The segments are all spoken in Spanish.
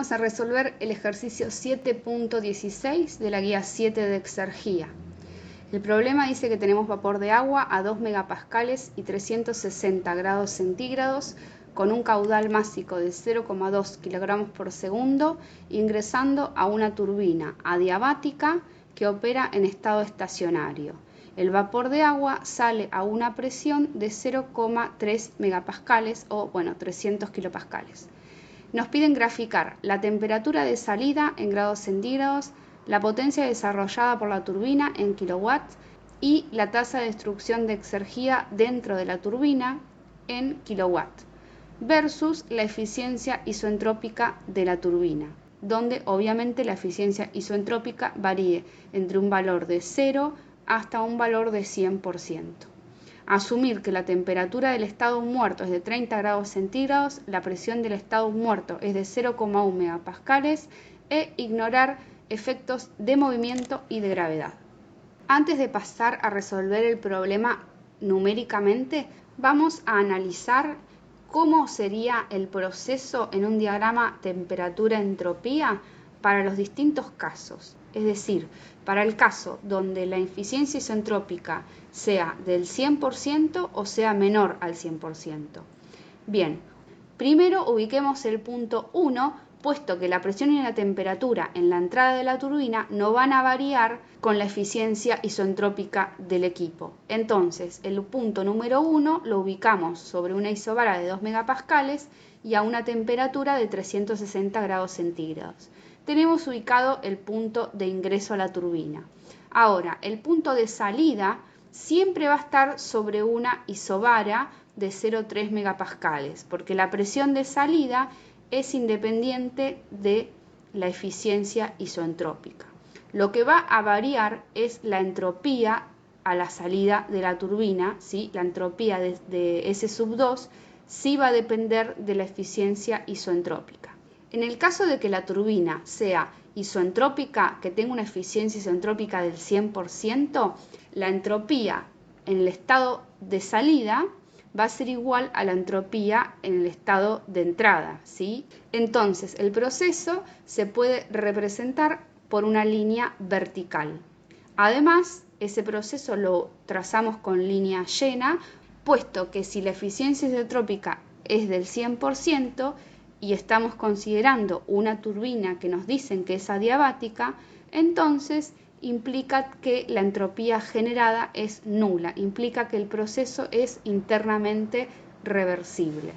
Vamos a resolver el ejercicio 7.16 de la guía 7 de exergía. El problema dice que tenemos vapor de agua a 2 megapascales y 360 grados centígrados con un caudal másico de 0,2 kilogramos por segundo ingresando a una turbina adiabática que opera en estado estacionario. El vapor de agua sale a una presión de 0,3 megapascales o 300 kilopascales. Nos piden graficar la temperatura de salida en grados centígrados, la potencia desarrollada por la turbina en kilowatts y la tasa de destrucción de exergía dentro de la turbina en kilowatts versus la eficiencia isoentrópica de la turbina, donde obviamente la eficiencia isoentrópica varíe entre un valor de 0 hasta un valor de 100%. Asumir que la temperatura del estado muerto es de 30 grados centígrados, la presión del estado muerto es de 0,1 megapascales e ignorar efectos de movimiento y de gravedad. Antes de pasar a resolver el problema numéricamente, vamos a analizar cómo sería el proceso en un diagrama temperatura-entropía para los distintos casos. Es decir, para el caso donde la eficiencia isoentrópica sea del 100% o sea menor al 100%. Bien, primero ubiquemos el punto 1, puesto que la presión y la temperatura en la entrada de la turbina no van a variar con la eficiencia isoentrópica del equipo. Entonces, el punto número 1 lo ubicamos sobre una isobara de 2 megapascales y a una temperatura de 360 grados centígrados. Tenemos ubicado el punto de ingreso a la turbina. Ahora, el punto de salida siempre va a estar sobre una isobara de 0,3 megapascales, porque la presión de salida es independiente de la eficiencia isoentrópica. Lo que va a variar es la entropía a la salida de la turbina, ¿sí? La entropía de S sub 2 sí va a depender de la eficiencia isoentrópica. En el caso de que la turbina sea isoentrópica, que tenga una eficiencia isoentrópica del 100%, la entropía en el estado de salida va a ser igual a la entropía en el estado de entrada, ¿sí? Entonces, el proceso se puede representar por una línea vertical. Además, ese proceso lo trazamos con línea llena, puesto que si la eficiencia isotrópica es del 100% y estamos considerando una turbina que nos dicen que es adiabática, entonces implica que la entropía generada es nula, implica que el proceso es internamente reversible.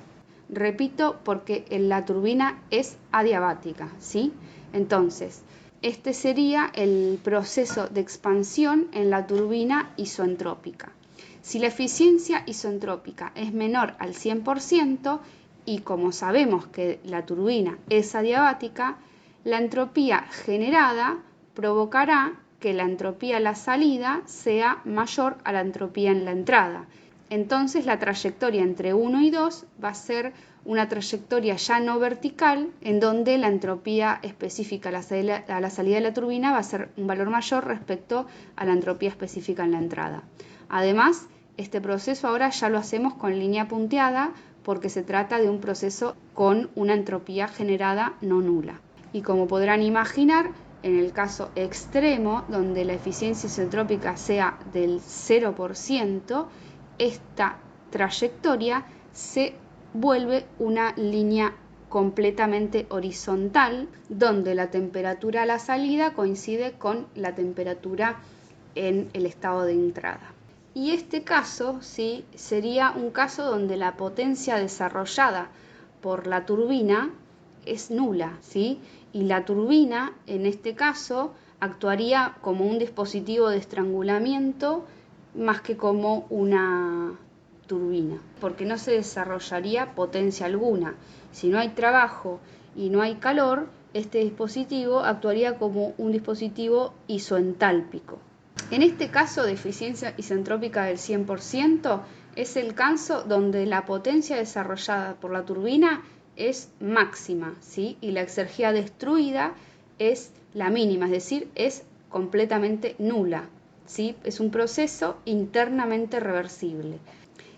Repito, porque la turbina es adiabática, ¿sí? Entonces, este sería el proceso de expansión en la turbina isoentrópica. Si la eficiencia isoentrópica es menor al 100%, y como sabemos que la turbina es adiabática, la entropía generada provocará que la entropía a la salida sea mayor a la entropía en la entrada. Entonces la trayectoria entre 1 y 2 va a ser una trayectoria ya no vertical, en donde la entropía específica a la salida de la turbina va a ser un valor mayor respecto a la entropía específica en la entrada. Además, este proceso ahora ya lo hacemos con línea punteada, porque se trata de un proceso con una entropía generada no nula. Y como podrán imaginar, en el caso extremo, donde la eficiencia isotrópica sea del 0%, esta trayectoria se vuelve una línea completamente horizontal, donde la temperatura a la salida coincide con la temperatura en el estado de entrada. Y este caso, ¿sí?, sería un caso donde la potencia desarrollada por la turbina es nula, ¿sí? Y la turbina, en este caso, actuaría como un dispositivo de estrangulamiento más que como una turbina, porque no se desarrollaría potencia alguna. Si no hay trabajo y no hay calor, este dispositivo actuaría como un dispositivo isoentálpico. En este caso de eficiencia isentrópica del 100%, es el caso donde la potencia desarrollada por la turbina es máxima, ¿sí? Y la exergía destruida es la mínima, es decir, es completamente nula, ¿sí? Es un proceso internamente reversible.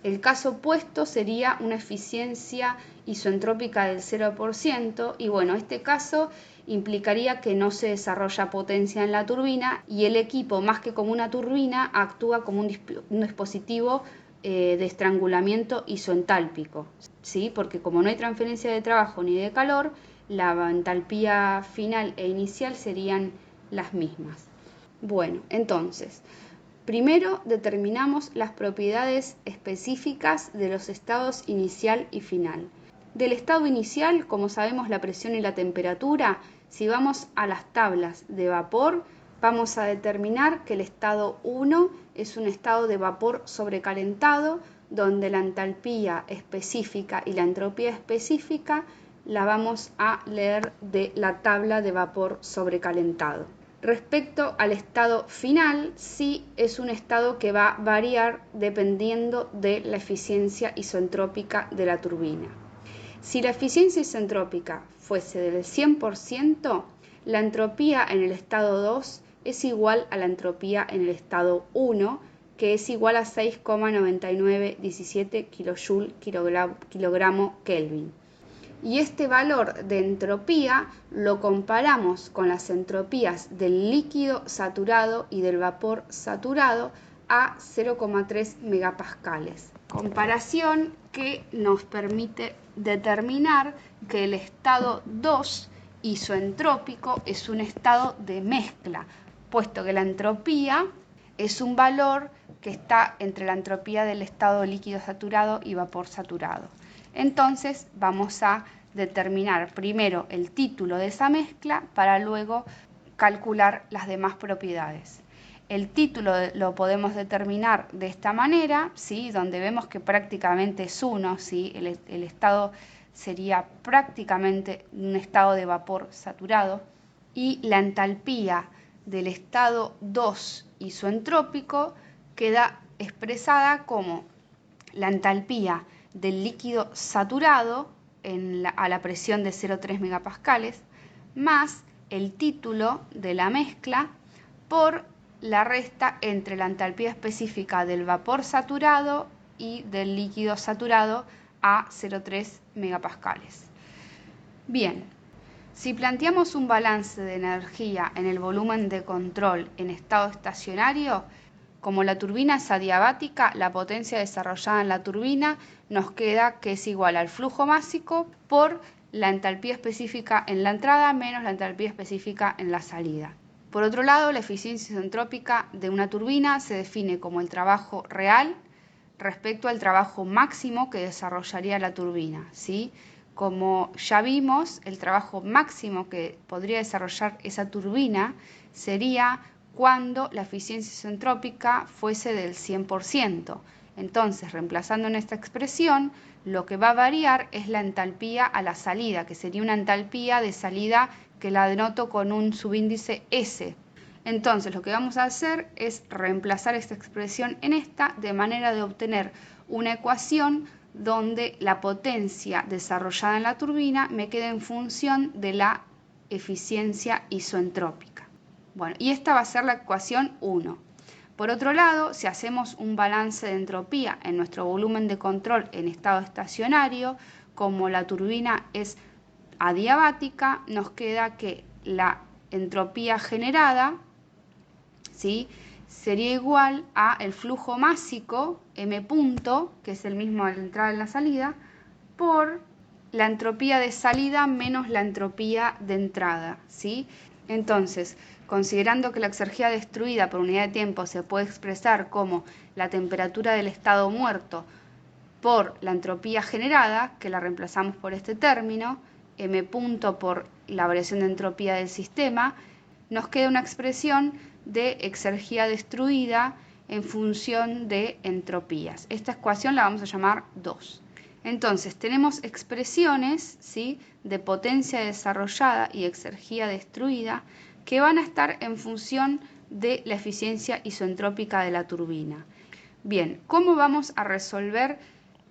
El caso opuesto sería una eficiencia isoentrópica del 0% y bueno, este caso implicaría que no se desarrolla potencia en la turbina y el equipo, más que como una turbina, actúa como un dispositivo de estrangulamiento isoentálpico, ¿sí? Porque como no hay transferencia de trabajo ni de calor, la entalpía final e inicial serían las mismas. Bueno, entonces, primero determinamos las propiedades específicas de los estados inicial y final. Del estado inicial, como sabemos la presión y la temperatura, si vamos a las tablas de vapor, vamos a determinar que el estado 1 es un estado de vapor sobrecalentado, donde la entalpía específica y la entropía específica la vamos a leer de la tabla de vapor sobrecalentado. Respecto al estado final, sí es un estado que va a variar dependiendo de la eficiencia isoentrópica de la turbina. Si la eficiencia isentrópica fuese del 100%, la entropía en el estado 2 es igual a la entropía en el estado 1, que es igual a 6,9917 kilogramo Kelvin. Y este valor de entropía lo comparamos con las entropías del líquido saturado y del vapor saturado a 0,3 megapascales. Comparación que nos permite determinar que el estado 2 isoentrópico es un estado de mezcla, puesto que la entropía es un valor que está entre la entropía del estado líquido saturado y vapor saturado. Entonces vamos a determinar primero el título de esa mezcla para luego calcular las demás propiedades. El título lo podemos determinar de esta manera, ¿sí? Donde vemos que prácticamente es 1, ¿sí? El estado sería prácticamente un estado de vapor saturado, y la entalpía del estado 2 isoentrópico queda expresada como la entalpía del líquido saturado a la presión de 0,3 megapascales más el título de la mezcla por la resta entre la entalpía específica del vapor saturado y del líquido saturado a 0,3 megapascales. Bien, si planteamos un balance de energía en el volumen de control en estado estacionario, como la turbina es adiabática, la potencia desarrollada en la turbina nos queda que es igual al flujo másico por la entalpía específica en la entrada menos la entalpía específica en la salida. Por otro lado, la eficiencia isentrópica de una turbina se define como el trabajo real respecto al trabajo máximo que desarrollaría la turbina, ¿sí? Como ya vimos, el trabajo máximo que podría desarrollar esa turbina sería cuando la eficiencia isentrópica fuese del 100%. Entonces, reemplazando en esta expresión, lo que va a variar es la entalpía a la salida, que sería una entalpía de salida que la denoto con un subíndice S. Entonces, lo que vamos a hacer es reemplazar esta expresión en esta de manera de obtener una ecuación donde la potencia desarrollada en la turbina me quede en función de la eficiencia isoentrópica. Bueno, y esta va a ser la ecuación 1. Por otro lado, si hacemos un balance de entropía en nuestro volumen de control en estado estacionario, como la turbina es adiabática, nos queda que la entropía generada, ¿sí?, sería igual a el flujo másico, M punto, que es el mismo de la entrada y la salida, por la entropía de salida menos la entropía de entrada, ¿sí? Entonces, considerando que la exergía destruida por unidad de tiempo se puede expresar como la temperatura del estado muerto por la entropía generada, que la reemplazamos por este término, M punto por la variación de entropía del sistema, nos queda una expresión de exergía destruida en función de entropías. Esta ecuación la vamos a llamar 2. Entonces, tenemos expresiones, ¿sí?, de potencia desarrollada y exergía destruida que van a estar en función de la eficiencia isoentrópica de la turbina. Bien, ¿cómo vamos a resolver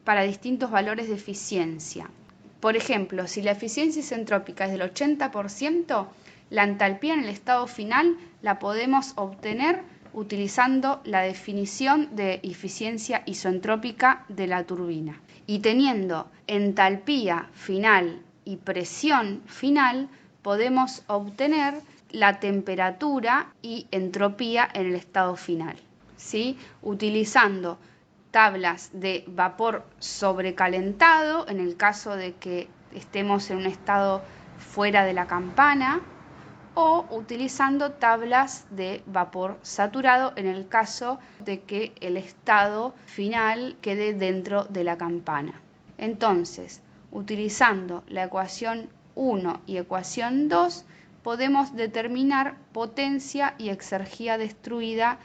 para distintos valores de eficiencia? Por ejemplo, si la eficiencia isentrópica es del 80%, la entalpía en el estado final la podemos obtener utilizando la definición de eficiencia isoentrópica de la turbina. Y teniendo entalpía final y presión final, podemos obtener la temperatura y entropía en el estado final, ¿sí? Utilizando tablas de vapor sobrecalentado, en el caso de que estemos en un estado fuera de la campana, o utilizando tablas de vapor saturado en el caso de que el estado final quede dentro de la campana. Entonces, utilizando la ecuación 1 y ecuación 2, podemos determinar potencia y exergía destruida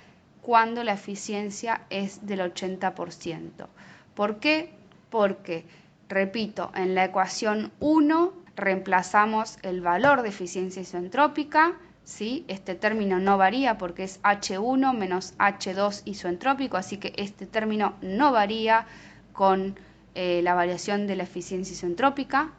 cuando la eficiencia es del 80%. ¿Por qué? Porque, repito, en la ecuación 1 reemplazamos el valor de eficiencia isoentrópica, ¿sí? Este término no varía porque es H1 menos H2 isoentrópico, así que este término no varía con la variación de la eficiencia isoentrópica.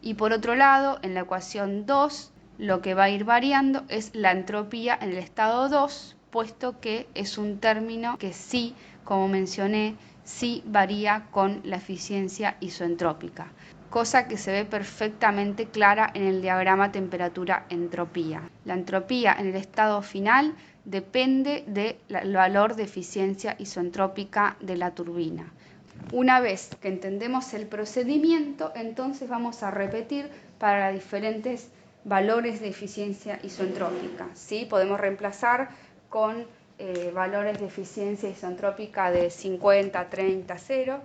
Y por otro lado, en la ecuación 2, lo que va a ir variando es la entropía en el estado 2, puesto que es un término que sí, como mencioné, sí varía con la eficiencia isoentrópica, cosa que se ve perfectamente clara en el diagrama temperatura-entropía. La entropía en el estado final depende del valor de eficiencia isoentrópica de la turbina. Una vez que entendemos el procedimiento, entonces vamos a repetir para diferentes valores de eficiencia isoentrópica, ¿sí? Podemos reemplazar con valores de eficiencia isoentrópica de 50, 30, 0,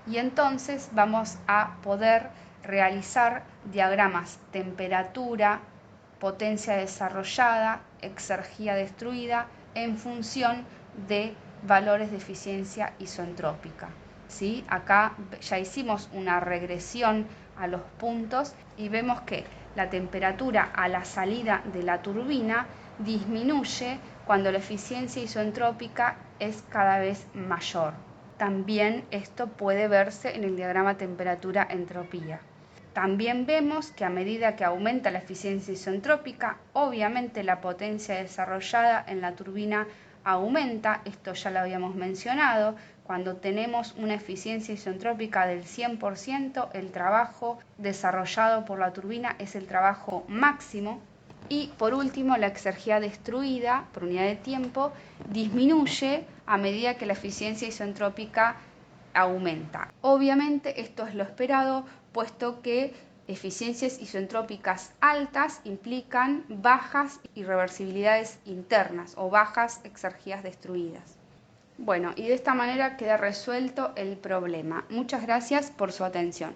y entonces vamos a poder realizar diagramas temperatura, potencia desarrollada, exergía destruida en función de valores de eficiencia isoentrópica, ¿sí? Acá ya hicimos una regresión a los puntos y vemos que la temperatura a la salida de la turbina disminuye cuando la eficiencia isoentrópica es cada vez mayor. También esto puede verse en el diagrama temperatura-entropía. También vemos que a medida que aumenta la eficiencia isoentrópica, obviamente la potencia desarrollada en la turbina aumenta. Esto ya lo habíamos mencionado. Cuando tenemos una eficiencia isoentrópica del 100%, el trabajo desarrollado por la turbina es el trabajo máximo. Y por último, la exergía destruida por unidad de tiempo disminuye a medida que la eficiencia isoentrópica aumenta. Obviamente esto es lo esperado, puesto que eficiencias isoentrópicas altas implican bajas irreversibilidades internas o bajas exergías destruidas. Bueno, y de esta manera queda resuelto el problema. Muchas gracias por su atención.